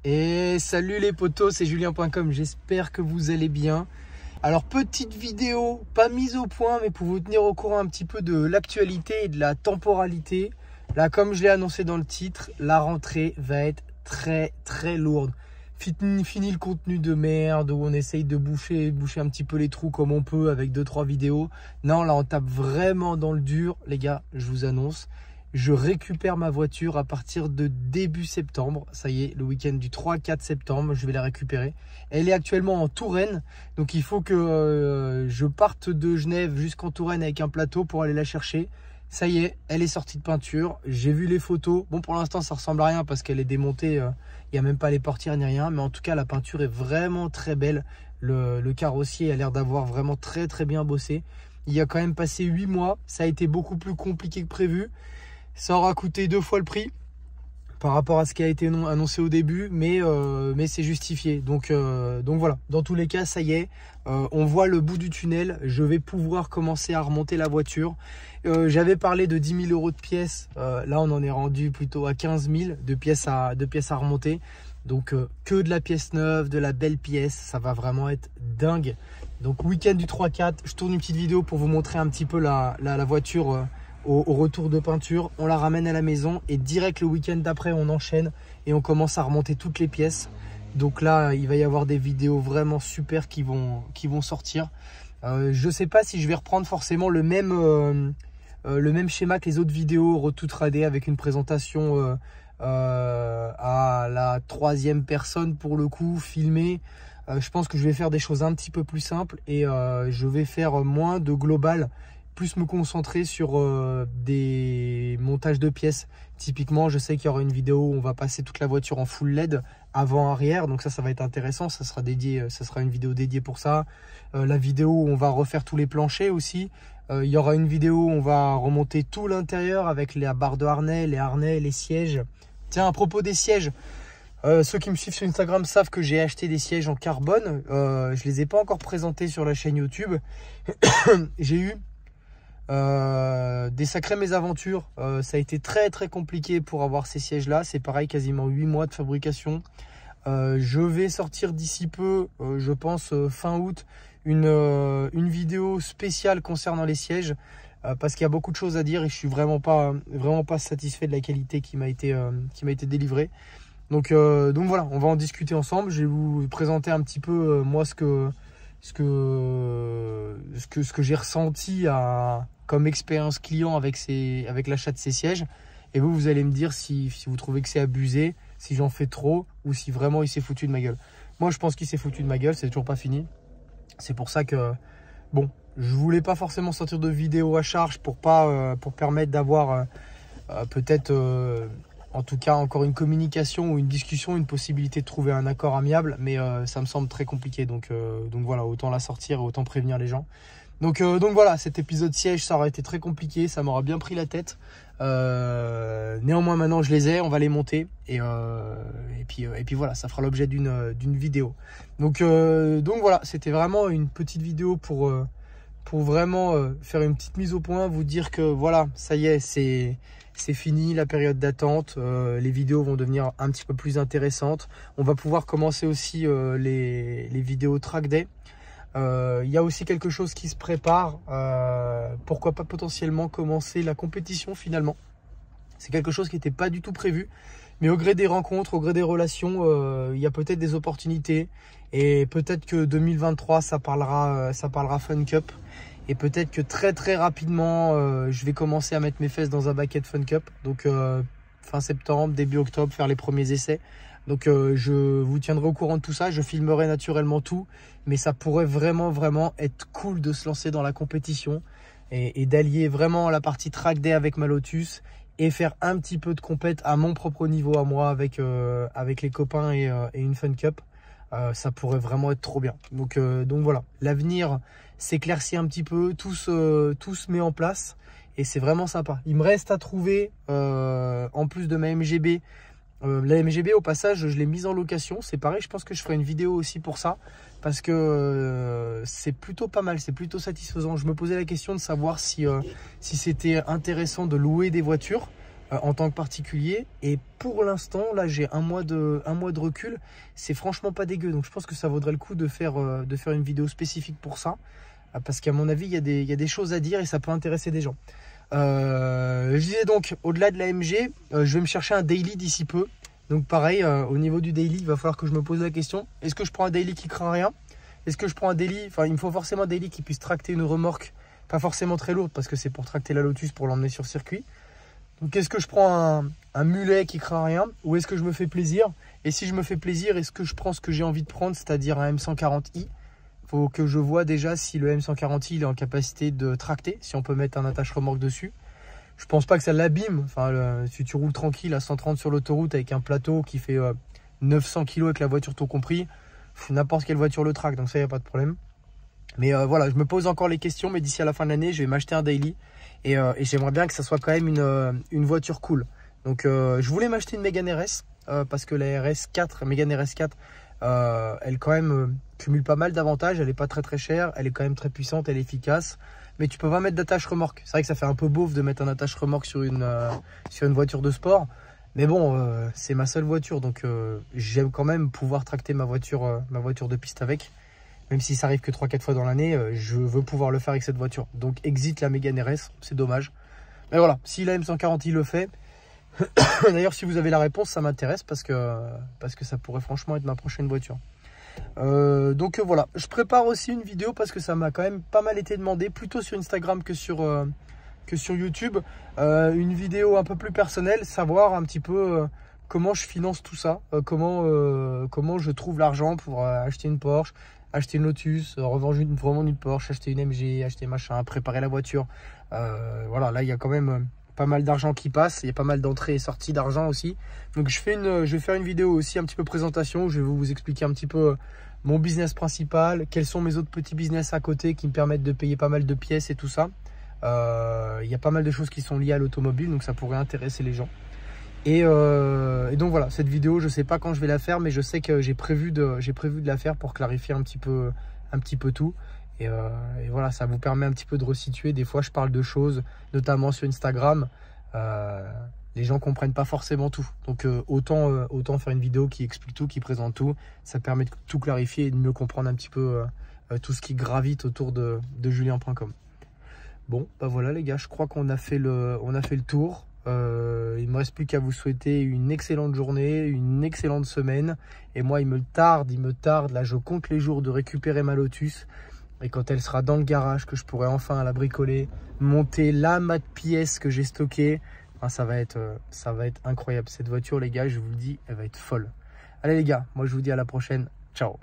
Et salut les potos, c'est julien.com, j'espère que vous allez bien. Alors petite vidéo, pas mise au point, mais pour vous tenir au courant un petit peu de l'actualité et de la temporalité. Là, comme je l'ai annoncé dans le titre, la rentrée va être très lourde. Fini le contenu de merde où on essaye de boucher un petit peu les trous comme on peut avec 2-3 vidéos. Non, là on tape vraiment dans le dur. Les gars, je vous annonce, je récupère ma voiture à partir de début septembre. Ça y est, le week-end du 3-4 septembre, je vais la récupérer. Elle est actuellement en Touraine, donc il faut que je parte de Genève jusqu'en Touraine avec un plateau pour aller la chercher. Ça y est, elle est sortie de peinture. J'ai vu les photos. Bon, pour l'instant, ça ressemble à rien parce qu'elle est démontée. Il n'y a même pas les portières ni rien. Mais en tout cas, la peinture est vraiment très belle. Le carrossier a l'air d'avoir vraiment très bien bossé. Il y a quand même passé 8 mois. Ça a été beaucoup plus compliqué que prévu. Ça aura coûté 2 fois le prix par rapport à ce qui a été annoncé au début, mais c'est justifié. Donc voilà, dans tous les cas, ça y est, on voit le bout du tunnel. Je vais pouvoir commencer à remonter la voiture. J'avais parlé de 10 000 € de pièces. Là, on en est rendu plutôt à 15 000 de pièces à remonter. Donc que de la pièce neuve, de la belle pièce, ça va vraiment être dingue. Donc week-end du 3-4, je tourne une petite vidéo pour vous montrer un petit peu la voiture au retour de peinture. On la ramène à la maison et direct le week-end d'après on enchaîne et on commence à remonter toutes les pièces. Donc là il va y avoir des vidéos vraiment super qui vont sortir. Je sais pas si je vais reprendre forcément le même schéma que les autres vidéos retour 3D avec une présentation à la 3e personne pour le coup filmée. Je pense que je vais faire des choses un petit peu plus simples et je vais faire moins de global, plus me concentrer sur des montages de pièces. Typiquement, je sais qu'il y aura une vidéo où on va passer toute la voiture en full LED avant-arrière. Donc ça va être intéressant. Ça sera une vidéo dédiée pour ça. La vidéo où on va refaire tous les planchers aussi. Il y aura une vidéo où on va remonter tout l'intérieur avec la barre de harnais, les harnais, les sièges. Tiens, à propos des sièges, ceux qui me suivent sur Instagram savent que j'ai acheté des sièges en carbone. Je les ai pas encore présentés sur la chaîne YouTube. J'ai eu des sacrées mésaventures. Ça a été très compliqué pour avoir ces sièges là. C'est pareil, quasiment 8 mois de fabrication. Je vais sortir d'ici peu, je pense fin août, une vidéo spéciale concernant les sièges, parce qu'il y a beaucoup de choses à dire et je suis vraiment pas satisfait de la qualité qui m'a été délivrée. Donc voilà, on va en discuter ensemble. Je vais vous présenter un petit peu moi ce que j'ai ressenti comme expérience client avec l'achat de ces sièges. Et vous allez me dire si vous trouvez que c'est abusé, si j'en fais trop ou si vraiment il s'est foutu de ma gueule. Moi, je pense qu'il s'est foutu de ma gueule, c'est toujours pas fini. C'est pour ça que, bon, je voulais pas forcément sortir de vidéo à charge pour permettre d'avoir peut-être, en tout cas, encore une communication ou une discussion, une possibilité de trouver un accord amiable. Mais ça me semble très compliqué. Donc voilà, autant la sortir et autant prévenir les gens. Donc voilà, cet épisode siège, ça aurait été très compliqué, ça m'aura bien pris la tête. Néanmoins, maintenant je les ai, on va les monter et puis voilà, ça fera l'objet d'une vidéo. Donc voilà, c'était vraiment une petite vidéo pour vraiment faire une petite mise au point, vous dire que voilà, ça y est, c'est fini la période d'attente. Les vidéos vont devenir un petit peu plus intéressantes. On va pouvoir commencer aussi les vidéos track day. Il y a aussi quelque chose qui se prépare. Pourquoi pas potentiellement commencer la compétition finalement. C'est quelque chose qui n'était pas du tout prévu. Mais au gré des rencontres, au gré des relations, il y a peut-être des opportunités. Et peut-être que 2023, ça parlera Fun Cup. Et peut-être que très rapidement, je vais commencer à mettre mes fesses dans un baquet de Fun Cup. Donc fin septembre, début octobre, faire les premiers essais. Donc je vous tiendrai au courant de tout ça, je filmerai naturellement tout, mais ça pourrait vraiment être cool de se lancer dans la compétition et d'allier vraiment la partie track day avec ma Lotus et faire un petit peu de compète à mon propre niveau à moi avec les copains et une Fun Cup. Ça pourrait vraiment être trop bien. Donc voilà, l'avenir s'éclaircit un petit peu, tout se met en place et c'est vraiment sympa. Il me reste à trouver, en plus de ma MGB, la MGB au passage je l'ai mise en location, c'est pareil, je pense que je ferai une vidéo aussi pour ça parce que c'est plutôt pas mal, c'est plutôt satisfaisant. Je me posais la question de savoir si c'était intéressant de louer des voitures en tant que particulier. Et pour l'instant, là j'ai un mois de recul, c'est franchement pas dégueu. Donc je pense que ça vaudrait le coup de faire une vidéo spécifique pour ça, parce qu'à mon avis il y a des choses à dire et ça peut intéresser des gens. Je disais donc, au-delà de la MG, je vais me chercher un daily d'ici peu. Donc pareil, au niveau du daily, il va falloir que je me pose la question, est-ce que je prends un daily qui craint rien? Est-ce que je prends un daily, enfin il me faut forcément un daily qui puisse tracter une remorque, pas forcément très lourde parce que c'est pour tracter la Lotus pour l'emmener sur circuit. Donc est-ce que je prends un mulet qui craint rien, ou est-ce que je me fais plaisir? Et si je me fais plaisir, est-ce que je prends ce que j'ai envie de prendre, c'est-à-dire un M140i? Faut que je vois déjà si le M140i il est en capacité de tracter, si on peut mettre un attache remorque dessus. Je pense pas que ça l'abîme. Enfin, si tu roules tranquille à 130 sur l'autoroute avec un plateau qui fait 900 kg avec la voiture tout compris, n'importe quelle voiture le traque, donc ça, il n'y a pas de problème. Mais voilà, je me pose encore les questions, mais d'ici à la fin de l'année, je vais m'acheter un daily. Et j'aimerais bien que ça soit quand même une voiture cool. Donc je voulais m'acheter une Mégane RS, parce que la RS4, Mégane RS4, elle quand même cumule pas mal d'avantages. Elle est pas très très chère, elle est quand même très puissante, elle est efficace. Mais tu peux pas mettre d'attache remorque. C'est vrai que ça fait un peu beauf de mettre un attache remorque sur une voiture de sport. Mais bon, c'est ma seule voiture, donc j'aime quand même pouvoir tracter ma voiture de piste avec. Même si ça arrive que 3-4 fois dans l'année, je veux pouvoir le faire avec cette voiture. Donc exit la Mégane RS, c'est dommage. Mais voilà, si la M140 il le fait. D'ailleurs, si vous avez la réponse, ça m'intéresse parce que ça pourrait franchement être ma prochaine voiture. Donc voilà, je prépare aussi une vidéo parce que ça m'a quand même pas mal été demandé, plutôt sur Instagram que sur YouTube. Une vidéo un peu plus personnelle, savoir un petit peu comment je finance tout ça, comment je trouve l'argent pour acheter une Porsche, acheter une Lotus, revendre une Porsche, acheter une MG, acheter machin, préparer la voiture. Voilà, là il y a quand même pas mal d'argent qui passe, il y a pas mal d'entrées et sorties d'argent aussi. Donc je vais faire une vidéo aussi un petit peu présentation où je vais vous expliquer un petit peu mon business principal, quels sont mes autres petits business à côté qui me permettent de payer pas mal de pièces et tout ça. Il y a pas mal de choses qui sont liées à l'automobile, donc ça pourrait intéresser les gens. Et donc voilà, cette vidéo, je sais pas quand je vais la faire, mais je sais que j'ai prévu de la faire pour clarifier un petit peu tout. Et voilà, ça vous permet un petit peu de resituer. Des fois, je parle de choses, notamment sur Instagram. Les gens comprennent pas forcément tout. Donc, autant faire une vidéo qui explique tout, qui présente tout. Ça permet de tout clarifier et de mieux comprendre un petit peu tout ce qui gravite autour de julien.com. Bon, bah voilà les gars, je crois qu'on a fait le tour. Il ne me reste plus qu'à vous souhaiter une excellente journée, une excellente semaine. Et moi, il me tarde. Là, je compte les jours de récupérer ma Lotus. Et quand elle sera dans le garage, que je pourrai enfin la bricoler, monter la mat pièce que j'ai stockée, enfin, ça va être incroyable. Cette voiture, les gars, je vous le dis, elle va être folle. Allez les gars, moi je vous dis à la prochaine. Ciao.